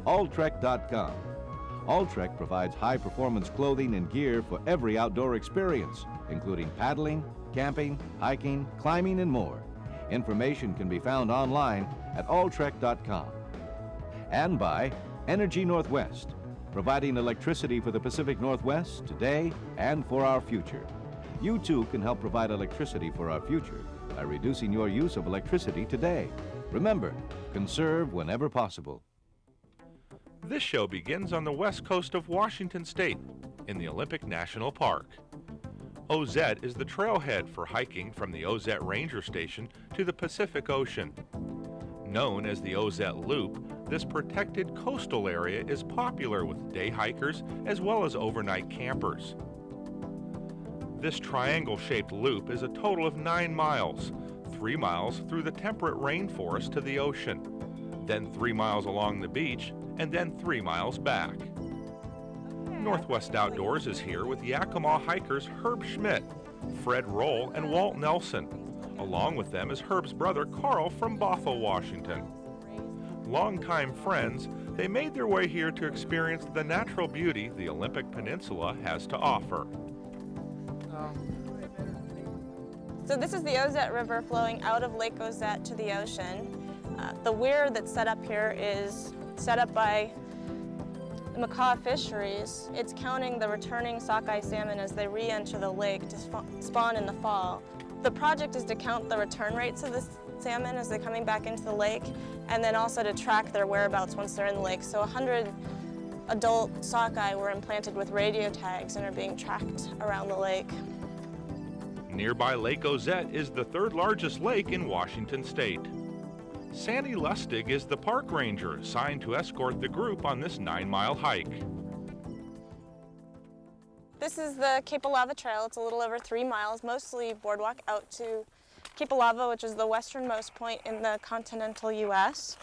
Alltrek.com. Alltrek provides high-performance clothing and gear for every outdoor experience, including paddling, camping, hiking, climbing, and more. Information can be found online at alltrek.com. And by Energy Northwest, providing electricity for the Pacific Northwest today and for our future. You too can help provide electricity for our future by reducing your use of electricity today. Remember, conserve whenever possible. This show begins on the west coast of Washington State in the Olympic National Park. Ozette is the trailhead for hiking from the Ozette Ranger Station to the Pacific Ocean. Known as the Ozette Loop, this protected coastal area is popular with day hikers as well as overnight campers. This triangle-shaped loop is a total of 9 miles, 3 miles through the temperate rainforest to the ocean, then 3 miles along the beach, and then 3 miles back. Northwest Outdoors is here with Yakima hikers Herb Schmidt, Fred Roll, and Walt Nelson. Along with them is Herb's brother Carl from Bothell, Washington. Longtime friends, they made their way here to experience the natural beauty the Olympic Peninsula has to offer. So this is the Ozette River flowing out of Lake Ozette to the ocean. The weir that's set up here is set up by the Macaw Fisheries. It's counting the returning sockeye salmon as they re-enter the lake to spawn in the fall. The project is to count the return rates of the salmon as they're coming back into the lake, and then also to track their whereabouts once they're in the lake. So 100 adult sockeye were implanted with radio tags and are being tracked around the lake. Nearby Lake Ozette is the third largest lake in Washington State. Sandy Lustig is the park ranger assigned to escort the group on this 9-mile hike. This is the Cape Lava Trail. It's a little over 3 miles, mostly boardwalk out to Cape Lava, which is the westernmost point in the continental U.S.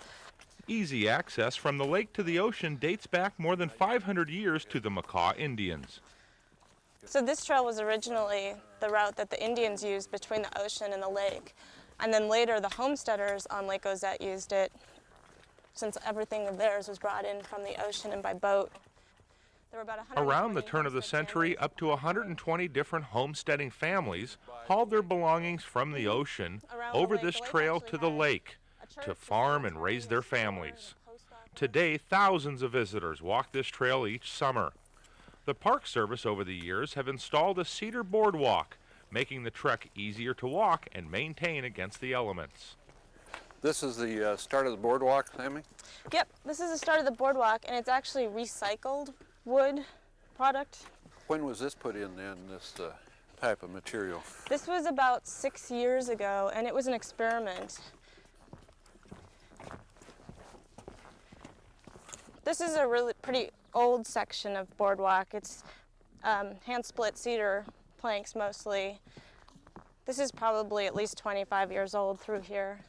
Easy access from the lake to the ocean dates back more than 500 years to the Macaw Indians. So this trail was originally the route that the Indians used between the ocean and the lake. And then later the homesteaders on Lake Ozette used it, since everything of theirs was brought in from the ocean and by boat. There were about Around the turn of the century, up to 120 different homesteading families hauled their belongings from the ocean over this trail to the lake to farm and raise their families. Today, thousands of visitors walk this trail each summer. The Park Service over the years have installed a cedar boardwalk, making the trek easier to walk and maintain against the elements. This is the start of the boardwalk, Sammy? Yep, this is the start of the boardwalk, and it's actually recycled wood product. When was this put in then, this type of material? This was about 6 years ago, and it was an experiment. This is a really pretty old section of boardwalk. It's hand-split cedar planks mostly. This is probably at least 25 years old through here.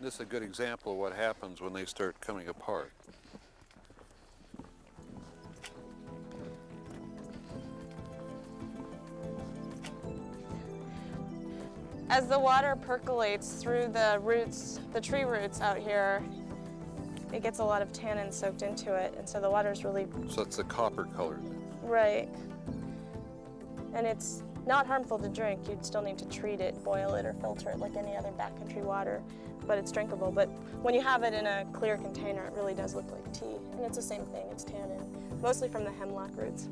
This is a good example of what happens when they start coming apart. As the water percolates through the roots, the tree roots out here, it gets a lot of tannin soaked into it, and so the water's really... So it's a copper color. Right. And it's not harmful to drink. You'd still need to treat it, boil it, or filter it like any other backcountry water, but it's drinkable. But when you have it in a clear container, it really does look like tea. And it's the same thing, it's tannin, mostly from the hemlock roots.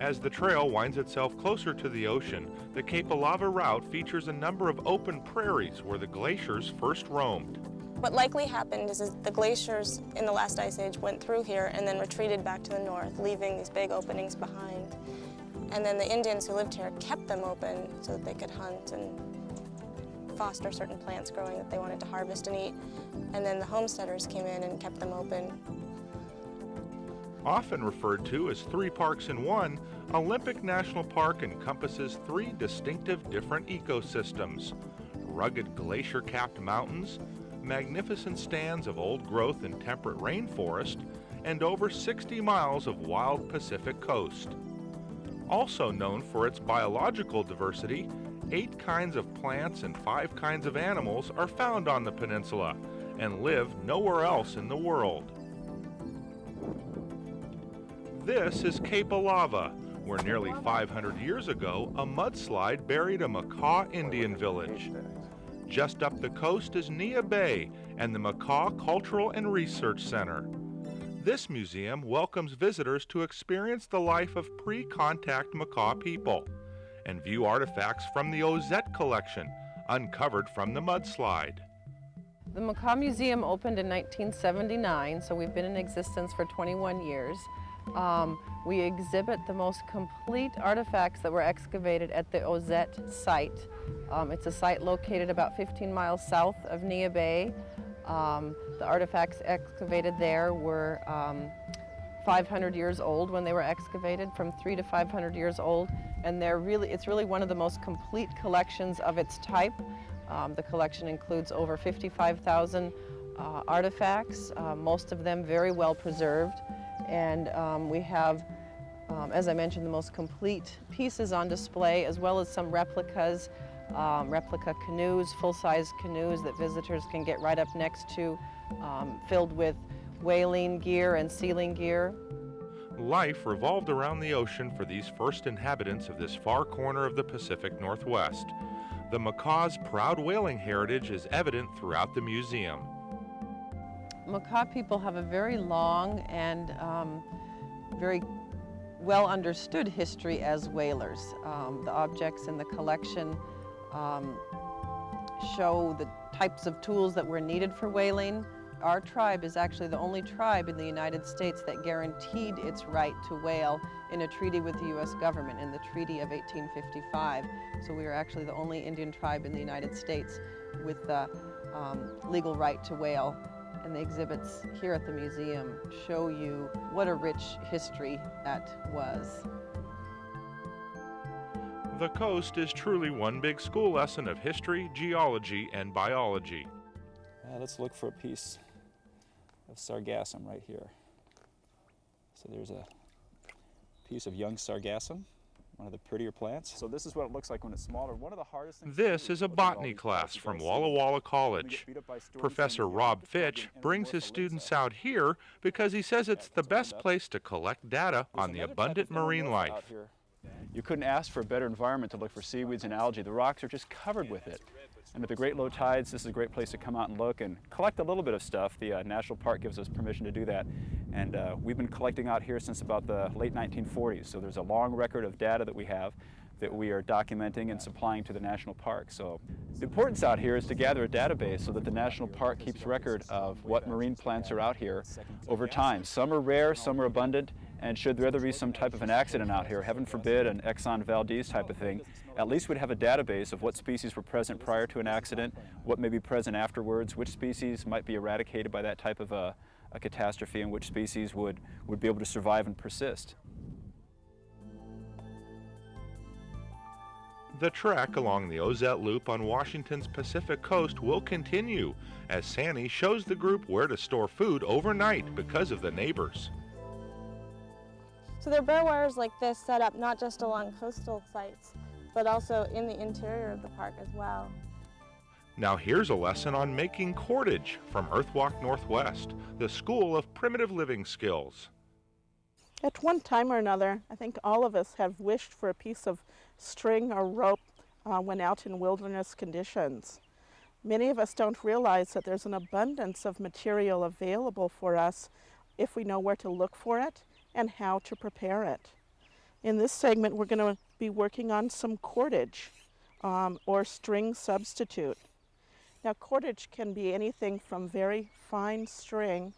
As the trail winds itself closer to the ocean, the Cape Lava route features a number of open prairies where the glaciers first roamed. What likely happened is the glaciers in the last ice age went through here and then retreated back to the north, leaving these big openings behind. And then the Indians who lived here kept them open so that they could hunt and foster certain plants growing that they wanted to harvest and eat. And then the homesteaders came in and kept them open. Often referred to as 3 parks in one, Olympic National Park encompasses 3 distinctive different ecosystems: rugged glacier-capped mountains, magnificent stands of old-growth and temperate rainforest, and over 60 miles of wild Pacific coast. Also known for its biological diversity, 8 kinds of plants and 5 kinds of animals are found on the peninsula, and live nowhere else in the world. This is Cape Alava, where nearly 500 years ago a mudslide buried a Makah Indian village. Just up the coast is Nia Bay and the Makah Cultural and Research Center. This museum welcomes visitors to experience the life of pre-contact Makah people and view artifacts from the Ozette collection, uncovered from the mudslide. The Makah Museum opened in 1979, so we've been in existence for 21 years. We exhibit the most complete artifacts that were excavated at the Ozette site. It's a site located about 15 miles south of Nia Bay. The artifacts excavated there were 500 years old when they were excavated, from 300 to 500 years old, and it's really one of the most complete collections of its type. The collection includes over 55,000 artifacts, most of them very well preserved, and we have, as I mentioned, the most complete pieces on display, as well as some replicas, replica canoes, full-size canoes that visitors can get right up next to, filled with whaling gear and sealing gear. Life revolved around the ocean for these first inhabitants of this far corner of the Pacific Northwest. The Makah's proud whaling heritage is evident throughout the museum. Makah people have a very long and very well understood history as whalers. The objects in the collection show the types of tools that were needed for whaling. Our tribe is actually the only tribe in the United States that guaranteed its right to whale in a treaty with the U.S. government in the Treaty of 1855. So we are actually the only Indian tribe in the United States with the legal right to whale. And the exhibits here at the museum show you what a rich history that was. The coast is truly one big school lesson of history, geology, and biology. Let's look for a piece of sargassum right here. So there's a piece of young sargassum, one of the prettier plants. So this is what it looks like when it's smaller. One of the hardest things. This is a botany class from Walla Walla College. Professor Rob Fitch brings his students out here because he says it's the best place to collect data on the abundant marine life. You couldn't ask for a better environment to look for seaweeds and algae. The rocks are just covered with it. And at the great low tides, this is a great place to come out and look and collect a little bit of stuff. The National Park gives us permission to do that. And we've been collecting out here since about the late 1940s. So there's a long record of data that we have that we are documenting and supplying to the National Park. So the importance out here is to gather a database so that the National Park keeps record of what marine plants are out here over time. Some are rare, some are abundant, and should there ever be some type of an accident out here, heaven forbid an Exxon Valdez type of thing, at least we'd have a database of what species were present prior to an accident, what may be present afterwards, which species might be eradicated by that type of a catastrophe, and which species would be able to survive and persist. The trek along the Ozette Loop on Washington's Pacific coast will continue as Sandy shows the group where to store food overnight because of the neighbors. So there are bear wires like this set up not just along coastal sites, but also in the interior of the park as well. Now here's a lesson on making cordage from Earthwalk Northwest, the School of Primitive Living Skills. At one time or another, I think all of us have wished for a piece of string or rope when out in wilderness conditions. Many of us don't realize that there's an abundance of material available for us if we know where to look for it and how to prepare it. In this segment, we're going to be working on some cordage or string substitute. Now, cordage can be anything from very fine string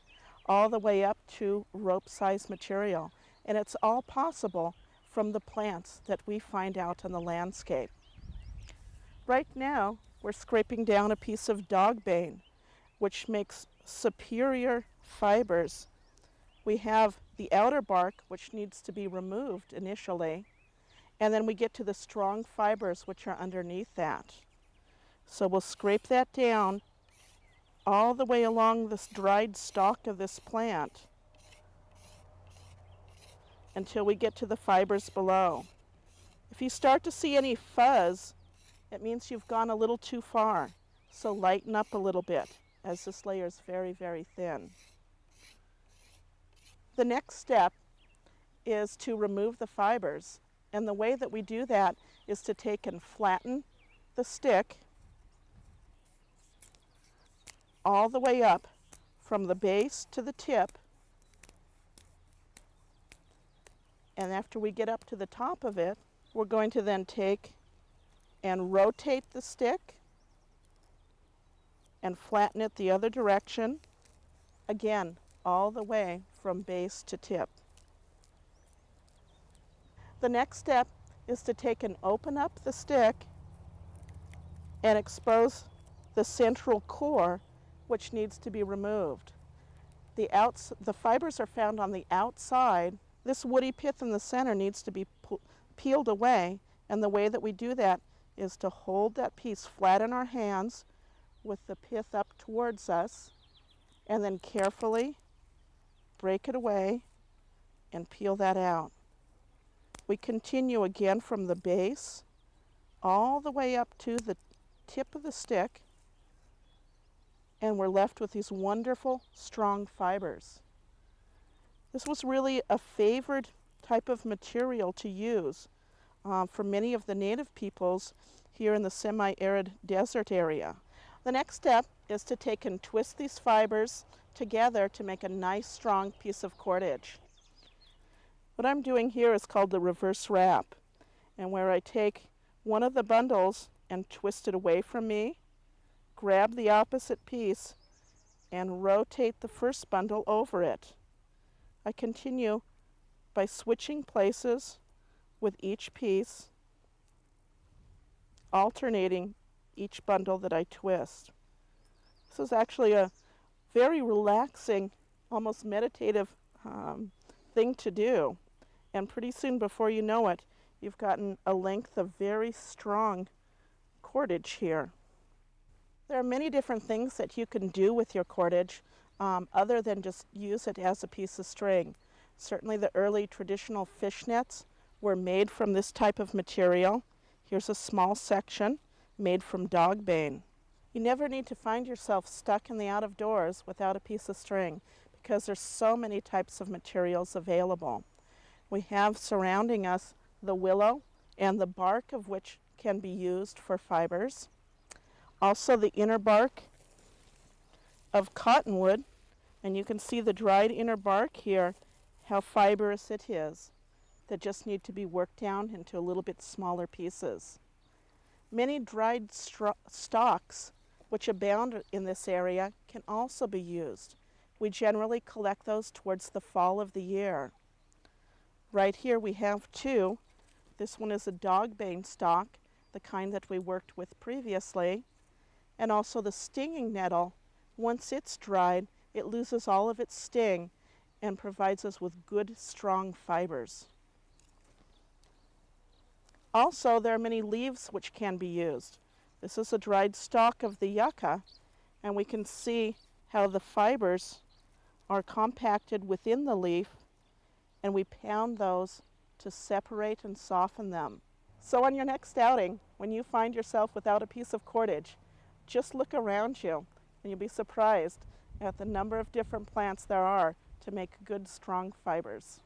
all the way up to rope-sized material, and it's all possible from the plants that we find out on the landscape. Right now, we're scraping down a piece of dogbane, which makes superior fibers. We have the outer bark, which needs to be removed initially, and then we get to the strong fibers which are underneath that. So we'll scrape that down all the way along this dried stalk of this plant until we get to the fibers below. If you start to see any fuzz, it means you've gone a little too far. So lighten up a little bit as this layer is very, very thin. The next step is to remove the fibers. And the way that we do that is to take and flatten the stick all the way up from the base to the tip. And after we get up to the top of it, we're going to then take and rotate the stick and flatten it the other direction, again, all the way from base to tip. The next step is to take and open up the stick and expose the central core, which needs to be removed. The fibers are found on the outside. This woody pith in the center needs to be peeled away, and the way that we do that is to hold that piece flat in our hands with the pith up towards us, and then carefully break it away and peel that out. We continue again from the base all the way up to the tip of the stick, and we're left with these wonderful, strong fibers. This was really a favored type of material to use for many of the native peoples here in the semi-arid desert area. The next step is to take and twist these fibers together to make a nice, strong piece of cordage. What I'm doing here is called the reverse wrap, and where I take one of the bundles and twist it away from me, grab the opposite piece, and rotate the first bundle over it. I continue by switching places with each piece, alternating each bundle that I twist. This is actually a very relaxing, almost meditative thing to do. And pretty soon, before you know it, you've gotten a length of very strong cordage here. There are many different things that you can do with your cordage other than just use it as a piece of string. Certainly the early traditional fishnets were made from this type of material. Here's a small section made from dog bane. You never need to find yourself stuck in the out of doors without a piece of string, because there's so many types of materials available. We have surrounding us the willow, and the bark of which can be used for fibers. Also the inner bark of cottonwood, and you can see the dried inner bark here, how fibrous it is, that just need to be worked down into a little bit smaller pieces. Many dried stalks, which abound in this area, can also be used. We generally collect those towards the fall of the year. Right here we have two. This one is a dog bane stalk, the kind that we worked with previously, and also the stinging nettle. Once it's dried, it loses all of its sting and provides us with good, strong fibers. Also, there are many leaves which can be used. This is a dried stalk of the yucca, and we can see how the fibers are compacted within the leaf, and we pound those to separate and soften them. So on your next outing, when you find yourself without a piece of cordage, just look around you, and you'll be surprised at the number of different plants there are to make good, strong fibers.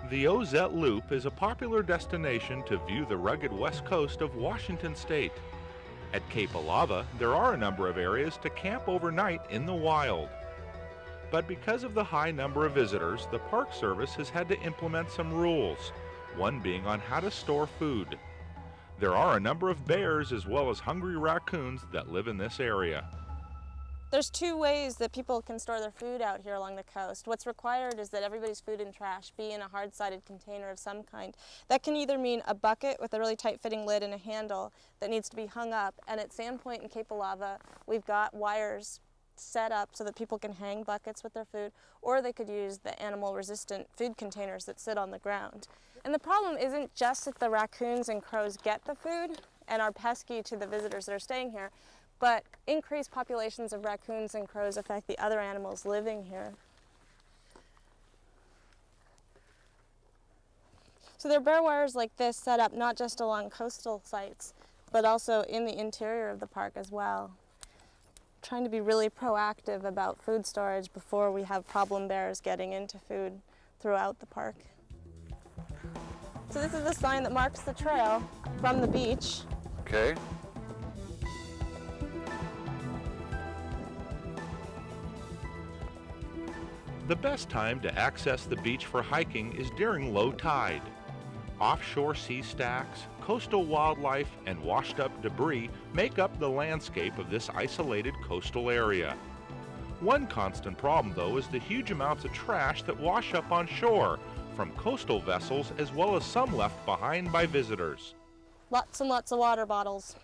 The Ozette Loop is a popular destination to view the rugged west coast of Washington State. At Cape Alava, there are a number of areas to camp overnight in the wild. But because of the high number of visitors, the Park Service has had to implement some rules, one being on how to store food. There are a number of bears as well as hungry raccoons that live in this area. There's two ways that people can store their food out here along the coast. What's required is that everybody's food and trash be in a hard-sided container of some kind. That can either mean a bucket with a really tight-fitting lid and a handle that needs to be hung up, and at Sandpoint and Cape Alava, we've got wires set up so that people can hang buckets with their food, or they could use the animal-resistant food containers that sit on the ground. And the problem isn't just that the raccoons and crows get the food and are pesky to the visitors that are staying here, but increased populations of raccoons and crows affect the other animals living here. So there are bear wires like this set up not just along coastal sites, but also in the interior of the park as well. Trying to be really proactive about food storage before we have problem bears getting into food throughout the park. So this is the sign that marks the trail from the beach. Okay. The best time to access the beach for hiking is during low tide. Offshore sea stacks, coastal wildlife, and washed-up debris make up the landscape of this isolated coastal area. One constant problem, though, is the huge amounts of trash that wash up on shore from coastal vessels as well as some left behind by visitors. Lots and lots of water bottles.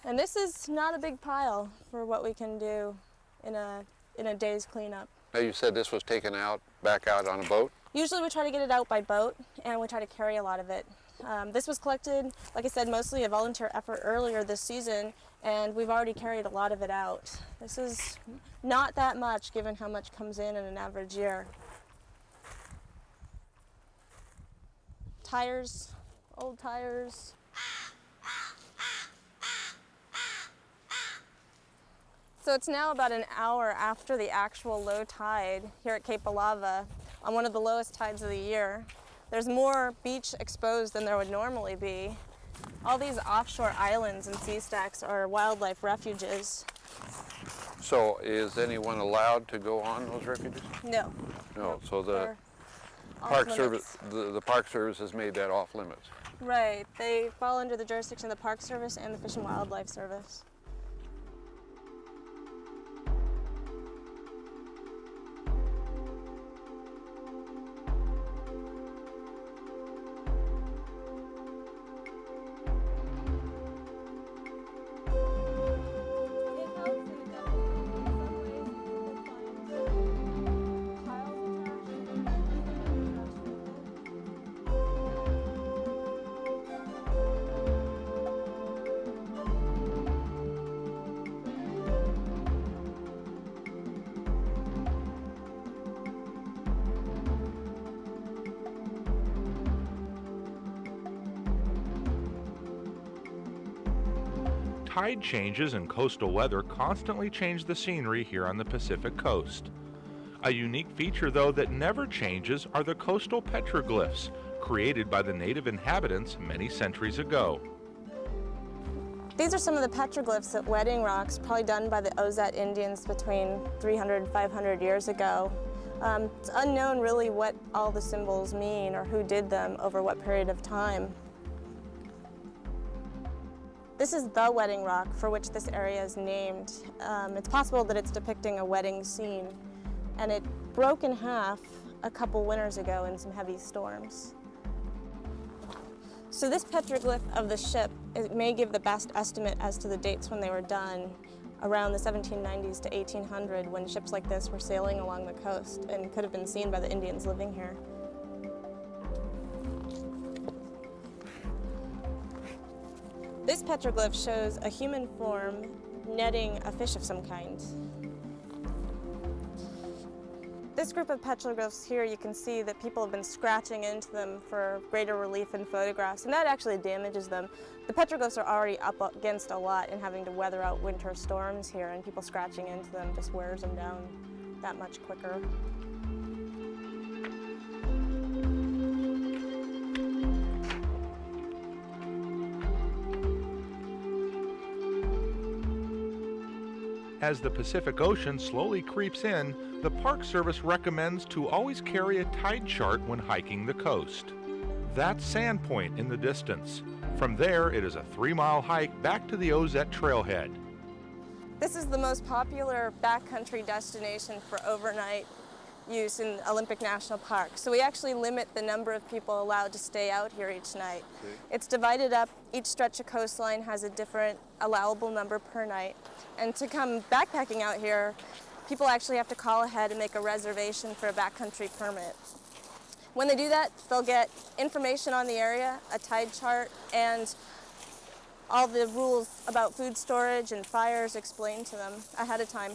And this is not a big pile for what we can do in a day's cleanup. Now you said this was taken out, back out on a boat? Usually we try to get it out by boat, and we try to carry a lot of it. This was collected, like I said, mostly a volunteer effort earlier this season, and we've already carried a lot of it out. This is not that much given how much comes in an average year. Tires, old tires. So it's now about an hour after the actual low tide here at Cape Alava, on one of the lowest tides of the year. There's more beach exposed than there would normally be. All these offshore islands and sea stacks are wildlife refuges. So is anyone allowed to go on those refuges? No. No, so the They're off Park limits. Service, the Park Service has made that off limits. Right, they fall under the jurisdiction of the Park Service and the Fish and Wildlife Service. Tide changes and coastal weather constantly change the scenery here on the Pacific coast. A unique feature, though, that never changes are the coastal petroglyphs, created by the native inhabitants many centuries ago. These are some of the petroglyphs at wedding rocks, probably done by the Ozette Indians between 300 and 500 years ago. It's unknown really what all the symbols mean or who did them over what period of time. This is the wedding rock for which this area is named. It's possible that it's depicting a wedding scene, and it broke in half a couple winters ago in some heavy storms. So this petroglyph of the ship, it may give the best estimate as to the dates when they were done, around the 1790s to 1800, when ships like this were sailing along the coast and could have been seen by the Indians living here. This petroglyph shows a human form netting a fish of some kind. This group of petroglyphs here, you can see that people have been scratching into them for greater relief in photographs, and that actually damages them. The petroglyphs are already up against a lot and having to weather out winter storms here, and people scratching into them just wears them down that much quicker. As the Pacific Ocean slowly creeps in, the Park Service recommends to always carry a tide chart when hiking the coast. That's Sandpoint in the distance. From there, it is a 3-mile hike back to the Ozette trailhead. This is the most popular backcountry destination for overnight use in Olympic National Park. So we actually limit the number of people allowed to stay out here each night. It's divided up. Each stretch of coastline has a different allowable number per night. And to come backpacking out here, people actually have to call ahead and make a reservation for a backcountry permit. When they do that, they'll get information on the area, a tide chart, and all the rules about food storage and fires explained to them ahead of time.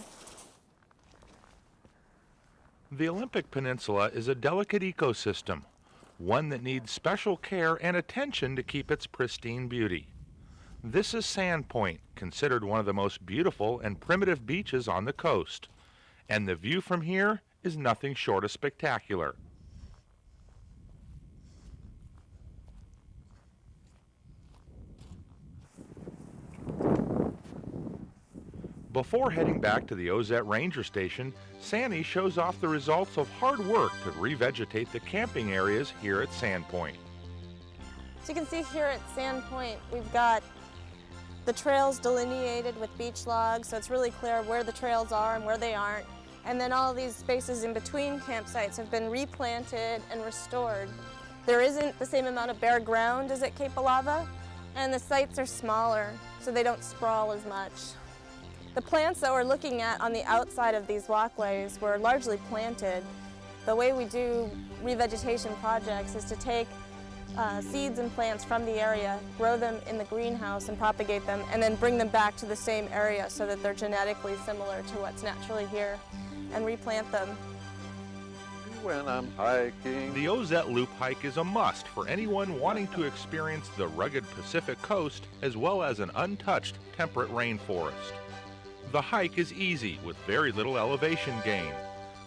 The Olympic Peninsula is a delicate ecosystem. one that needs special care and attention to keep its pristine beauty. This is Sandpoint, considered one of the most beautiful and primitive beaches on the coast, and the view from here is nothing short of spectacular. Before heading back to the Ozette Ranger Station, Sandy shows off the results of hard work to revegetate the camping areas here at Sandpoint. So you can see here at Sandpoint, we've got the trails delineated with beach logs, so it's really clear where the trails are and where they aren't. And then all these spaces in between campsites have been replanted and restored. There isn't the same amount of bare ground as at Cape Alava, and the sites are smaller, so they don't sprawl as much. The plants that we're looking at on the outside of these walkways were largely planted. The way we do revegetation projects is to take seeds and plants from the area, grow them in the greenhouse and propagate them, and then bring them back to the same area so that they're genetically similar to what's naturally here, and replant them. When I'm hiking. The Ozette Loop hike is a must for anyone wanting to experience the rugged Pacific coast as well as an untouched temperate rainforest. The hike is easy with very little elevation gain.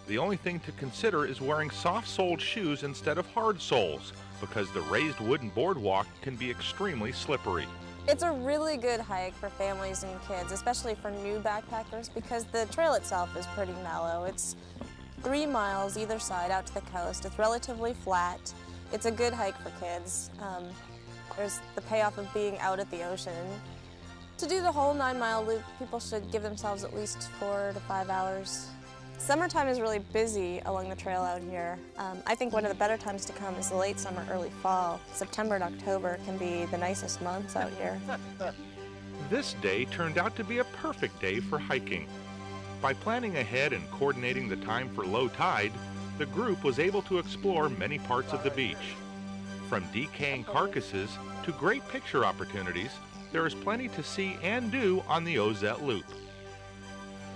The only thing to consider is wearing soft-soled shoes instead of hard soles, because the raised wooden boardwalk can be extremely slippery. It's a really good hike for families and kids, especially for new backpackers, because the trail itself is pretty mellow. It's 3 miles either side out to the coast. It's relatively flat. It's a good hike for kids. There's the payoff of being out at the ocean. To do the whole 9-mile loop, people should give themselves at least 4 to 5 hours. Summertime is really busy along the trail out here. I think one of the better times to come is the late summer, early fall. September and October can be the nicest months out here. This day turned out to be a perfect day for hiking. By planning ahead and coordinating the time for low tide, the group was able to explore many parts of the beach. From decaying carcasses to great picture opportunities, there is plenty to see and do on the Ozette Loop.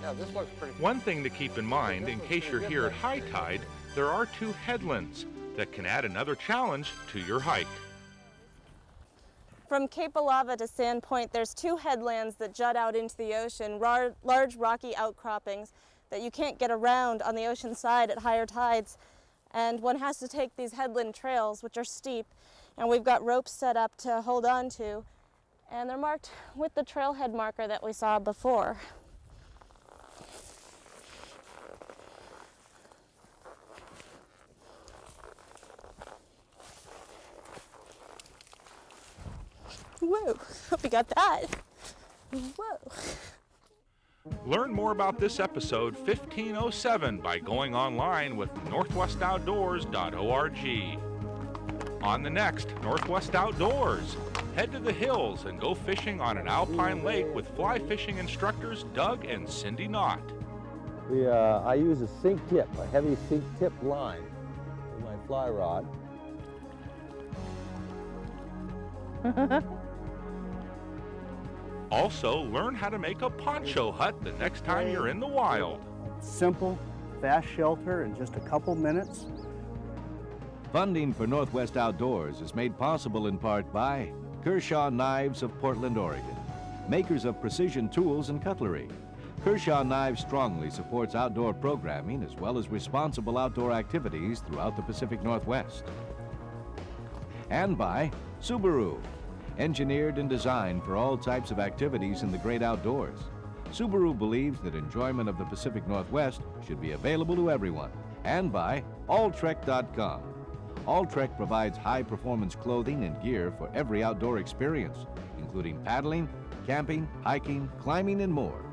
Yeah, this looks pretty. One thing to keep in mind, in case you're here at high tide, there are 2 headlands that can add another challenge to your hike. From Cape Alava to Sandpoint, there's 2 headlands that jut out into the ocean, large rocky outcroppings that you can't get around on the ocean side at higher tides. And one has to take these headland trails, which are steep, and we've got ropes set up to hold on to. And they're marked with the trailhead marker that we saw before. Whoa, hope you got that. Whoa. Learn more about this episode 1507 by going online with northwestoutdoors.org. On the next Northwest Outdoors, head to the hills and go fishing on an alpine lake with fly fishing instructors Doug and Cindy Knott. I use a sink tip, a heavy sink tip line with my fly rod. Also, learn how to make a poncho hut the next time you're in the wild. Simple, fast shelter in just a couple minutes. Funding for Northwest Outdoors is made possible in part by Kershaw Knives of Portland, Oregon, makers of precision tools and cutlery. Kershaw Knives strongly supports outdoor programming as well as responsible outdoor activities throughout the Pacific Northwest. And by Subaru, engineered and designed for all types of activities in the great outdoors. Subaru believes that enjoyment of the Pacific Northwest should be available to everyone. And by alltrek.com. Alltrek provides high-performance clothing and gear for every outdoor experience, including paddling, camping, hiking, climbing, and more.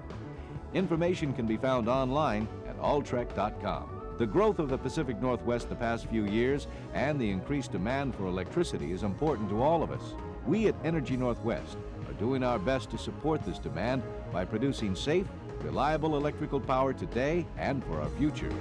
Information can be found online at alltrek.com. The growth of the Pacific Northwest the past few years and the increased demand for electricity is important to all of us. We at Energy Northwest are doing our best to support this demand by producing safe, reliable electrical power today and for our future.